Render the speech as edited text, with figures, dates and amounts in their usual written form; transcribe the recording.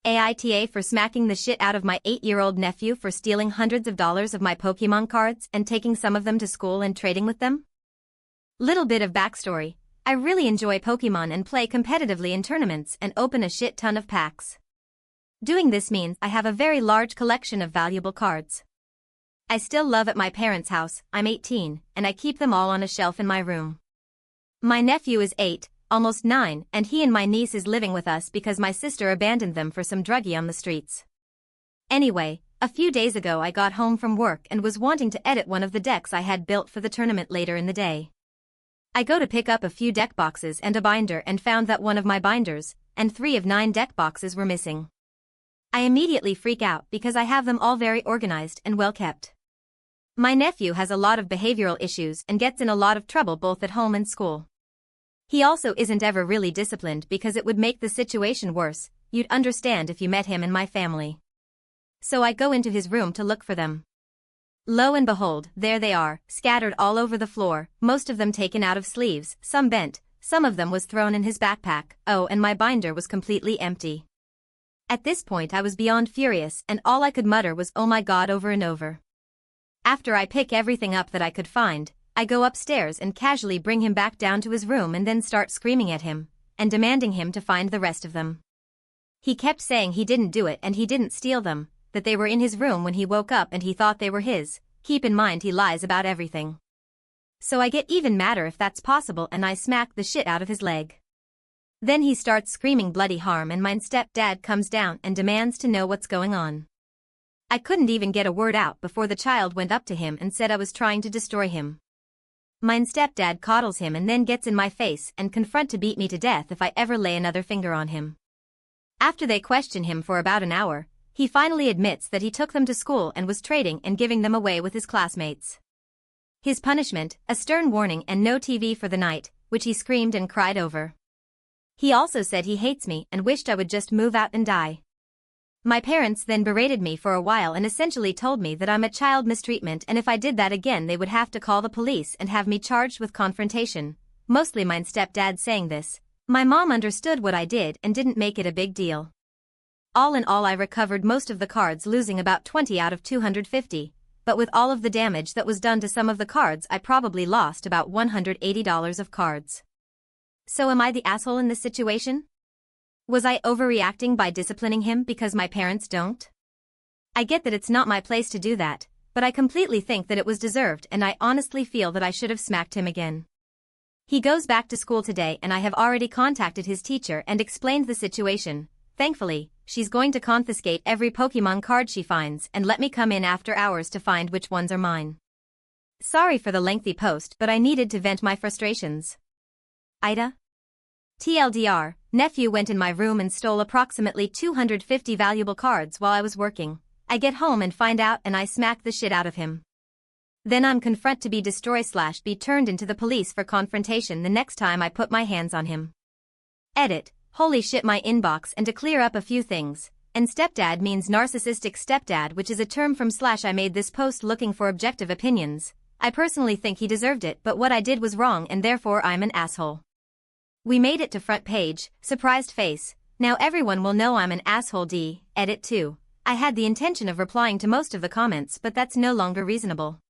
AITA for smacking the shit out of my 8-year-old nephew for stealing hundreds of dollars of my Pokemon cards and taking some of them to school and trading with them? Little bit of backstory. I really enjoy Pokemon and play competitively in tournaments and open a shit ton of packs. Doing this means I have a very large collection of valuable cards. I still live at my parents' house, I'm 18, and I keep them all on a shelf in my room. My nephew is 8, almost 9, and he and my niece is living with us because my sister abandoned them for some druggie on the streets. Anyway, a few days ago I got home from work and was wanting to edit one of the decks I had built for the tournament later in the day. I go to pick up a few deck boxes and a binder and found that one of my binders, and 3 of 9 deck boxes were missing. I immediately freak out because I have them all very organized and well kept. My nephew has a lot of behavioral issues and gets in a lot of trouble both at home and school. He also isn't ever really disciplined because it would make the situation worse, you'd understand if you met him and my family. So I go into his room to look for them. Lo and behold, there they are, scattered all over the floor, most of them taken out of sleeves, some bent, some of them was thrown in his backpack, oh and my binder was completely empty. At this point I was beyond furious and all I could mutter was oh my god over and over. After I pick everything up that I could find, I go upstairs and casually bring him back down to his room and then start screaming at him, and demanding him to find the rest of them. He kept saying he didn't do it and he didn't steal them, that they were in his room when he woke up and he thought they were his. Keep in mind he lies about everything. So I get even madder if that's possible and I smack the shit out of his leg. Then he starts screaming bloody harm and my stepdad comes down and demands to know what's going on. I couldn't even get a word out before the child went up to him and said I was trying to destroy him. Mine stepdad coddles him and then gets in my face and confront to beat me to death if I ever lay another finger on him. After they question him for about an hour, he finally admits that he took them to school and was trading and giving them away with his classmates. His punishment, a stern warning and no TV for the night, which he screamed and cried over. He also said he hates me and wished I would just move out and die. My parents then berated me for a while and essentially told me that I'm a child mistreatment and if I did that again they would have to call the police and have me charged with confrontation, mostly mine stepdad saying this. My mom understood what I did and didn't make it a big deal. All in all I recovered most of the cards losing about 20 out of 250, but with all of the damage that was done to some of the cards I probably lost about $180 of cards. So am I the asshole in this situation? Was I overreacting by disciplining him because my parents don't? I get that it's not my place to do that, but I completely think that it was deserved and I honestly feel that I should have smacked him again. He goes back to school today and I have already contacted his teacher and explained the situation. Thankfully, she's going to confiscate every Pokemon card she finds and let me come in after hours to find which ones are mine. Sorry for the lengthy post but I needed to vent my frustrations. AITA? TLDR, nephew went in my room and stole approximately 250 valuable cards while I was working. I get home and find out and I smack the shit out of him. Then I'm confront to be destroy/be turned into the police for confrontation the next time I put my hands on him. Edit, holy shit my inbox and to clear up a few things, and stepdad means narcissistic stepdad which is a term from / I made this post looking for objective opinions. I personally think he deserved it but what I did was wrong and therefore I'm an asshole. We made it to front page, surprised face, now everyone will know I'm an asshole edit 2. I had the intention of replying to most of the comments but that's no longer reasonable.